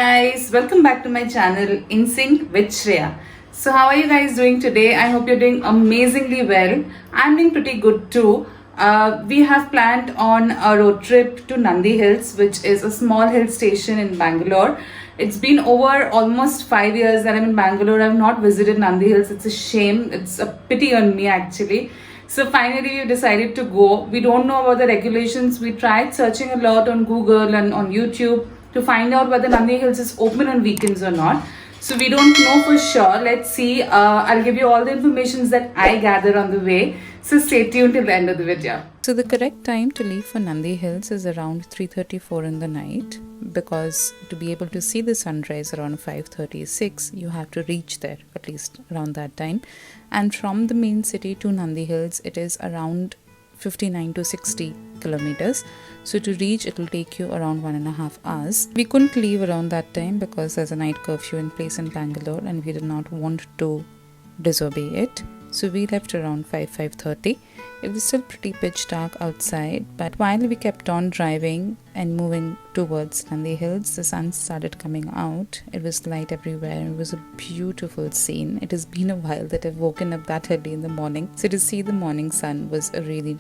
guys, welcome back to my channel In Sync with Shreya. So how are you guys doing today? I hope you're doing amazingly well. I'm doing pretty good too. We have planned on a road trip to Nandi Hills, which is a small hill station in Bangalore. It's been over almost 5 years that I'm in Bangalore. I've not visited Nandi Hills. It's a shame. It's a pity on me actually. So finally we decided to go. We don't know about the regulations. We tried searching a lot on Google and on YouTube to find out whether Nandi Hills is open on weekends or not. So we don't know for sure. Let's see. I'll give you all the information that I gather on the way. So stay tuned till the end of the video. So the correct time to leave for Nandi Hills is around 3:34 in the night, because to be able to see the sunrise around 5:36, you have to reach there at least around that time. And from the main city to Nandi Hills, it is around 59 to 60 kilometers. So to reach, it will take you around 1.5 hours. We couldn't leave around that time because there's a night curfew in place in Bangalore and we did not want to disobey it. So we left around 5:30. It was still pretty pitch dark outside, but while we kept on driving and moving towards Nandi Hills, the sun started coming out. It was light everywhere. It was a beautiful scene. It has been a while that I've woken up that early in the morning. So to see the morning sun was a really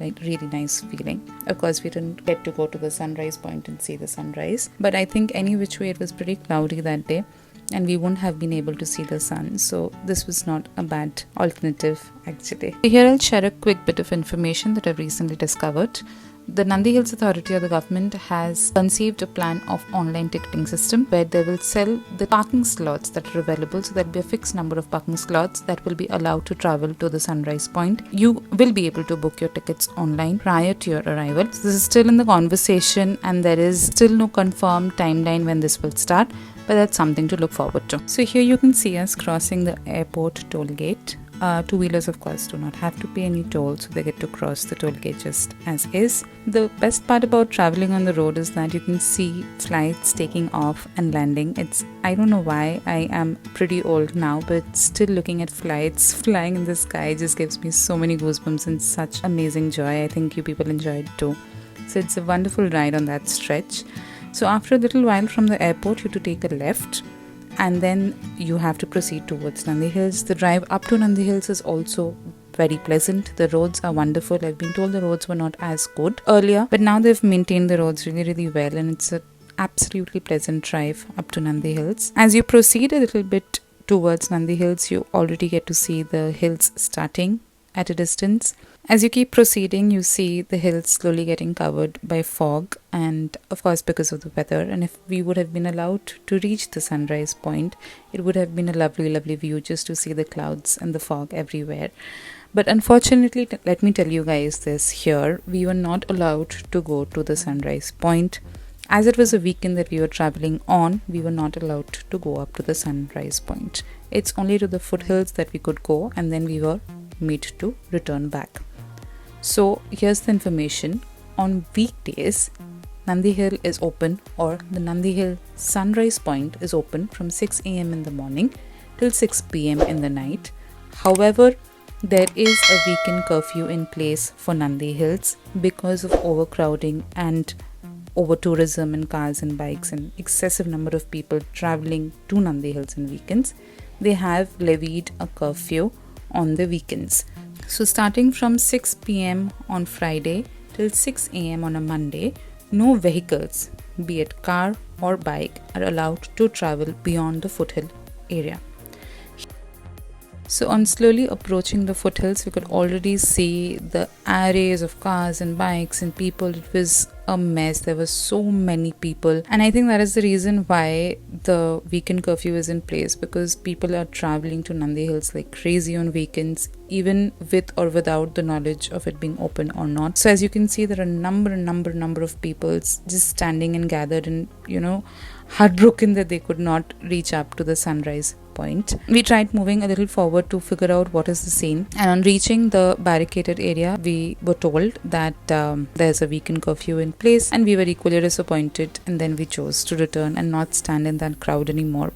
nice feeling. Of course, we didn't get to go to the sunrise point and see the sunrise, but I think any which way it was pretty cloudy that day, and we wouldn't have been able to see the sun, so this was not a bad alternative actually. Here I'll share a quick bit of information that I've recently discovered. The Nandi Hills Authority or the government has conceived a plan of online ticketing system where they will sell the parking slots that are available. So there'll be a fixed number of parking slots that will be allowed to travel to the sunrise point. You will be able to book your tickets online prior to your arrival. So this is still in the conversation and there is still no confirmed timeline when this will start, but that's something to look forward to. So here you can see us crossing the airport toll gate. Two-wheelers of course do not have to pay any toll, so they get to cross the toll gate just as is. The best part about traveling on the road is that you can see flights taking off and landing. I don't know why, I am pretty old now, but still looking at flights flying in the sky just gives me so many goosebumps and such amazing joy. I think you people enjoy it too. So it's a wonderful ride on that stretch. So after a little while from the airport, you have to take a left and then you have to proceed towards Nandi Hills. The drive up to Nandi Hills is also very pleasant. The roads are wonderful. I've been told the roads were not as good earlier, but now they've maintained the roads really well, and it's an absolutely pleasant drive up to Nandi Hills. As you proceed a little bit towards Nandi Hills, you already get to see the hills starting at a distance. As you keep proceeding, you see the hills slowly getting covered by fog, and of course because of the weather. And if we would have been allowed to reach the sunrise point, it would have been a lovely view just to see the clouds and the fog everywhere. But unfortunately, let me tell you guys this here, we were not allowed to go to the sunrise point. As it was a weekend that we were traveling on, we were not allowed to go up to the sunrise point. It's only to the foothills that we could go, and then we were made to return back. So here's the information. On weekdays, Nandi Hill is open, or the Nandi Hill sunrise point is open from 6 a.m. in the morning till 6 p.m. in the night. However, there is a weekend curfew in place for Nandi Hills because of overcrowding and over tourism and cars and bikes and excessive number of people traveling to Nandi Hills on weekends. They have levied a curfew on the weekends. So starting from 6 p.m. on Friday till 6 a.m. on a Monday, no vehicles, be it car or bike, are allowed to travel beyond the foothill area. So on slowly approaching the foothills, we could already see the arrays of cars and bikes and people. It was a mess. There were so many people, and I think that is the reason why the weekend curfew is in place, because people are traveling to Nandi Hills like crazy on weekends, even with or without the knowledge of it being open or not. So as you can see, there are a number of people just standing and gathered and heartbroken that they could not reach up to the sunrise point. We tried moving a little forward to figure out what is the scene, and on reaching the barricaded area, we were told that there's a weekend curfew in place, and we were equally disappointed, and then we chose to return and not stand in that crowd anymore.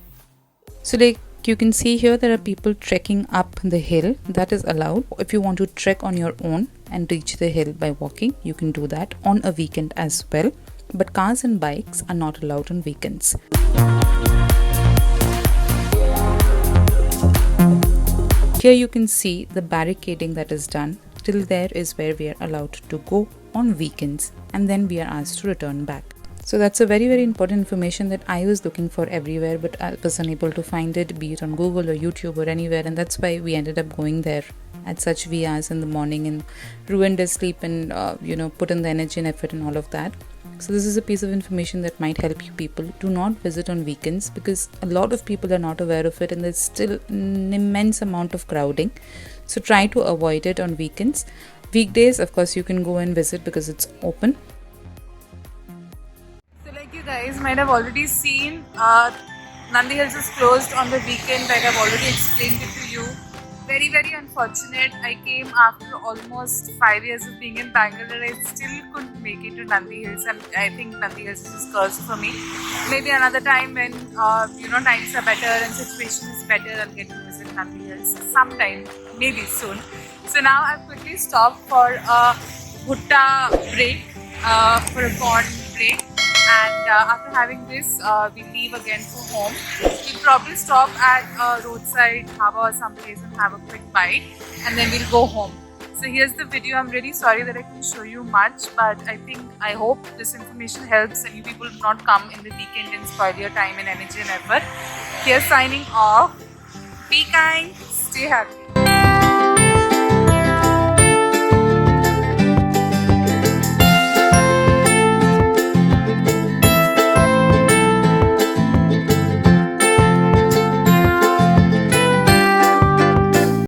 So like you can see here, there are people trekking up the hill. That is allowed. If you want to trek on your own and reach the hill by walking, you can do that on a weekend as well, but cars and bikes are not allowed on weekends. Here you can see the barricading that is done. Till there is where we are allowed to go on weekends, and then we are asked to return back. So that's a very important information that I was looking for everywhere, but I was unable to find it, be it on Google or YouTube or anywhere, and that's why we ended up going there at such wee hours in the morning and ruined our sleep and put in the energy and effort and all of that. So this is a piece of information that might help you people. Do not visit on weekends because a lot of people are not aware of it, and there's still an immense amount of crowding. So try to avoid it on weekends. Weekdays, of course, you can go and visit because it's open. So like you guys might have already seen, Nandi Hills is closed on the weekend, like I've already explained it to you. Very unfortunate. I came after almost 5 years of being in Bangalore. I still couldn't make it to Nandi Hills, and I think Nandi Hills is just cursed for me. Maybe another time when times are better and situation is better, I'll get to visit Nandi Hills sometime, maybe soon. So now I've quickly stopped for a bhutta break, for a corn break, and after having this, we leave again for home. We'll probably stop at a roadside dhaba or someplace and have a quick bite, and then we'll go home. So here's the video. I'm really sorry that I couldn't show you much, but I hope this information helps and you people do not come in the weekend and spoil your time and energy and effort. Here's signing off. Be kind, stay happy.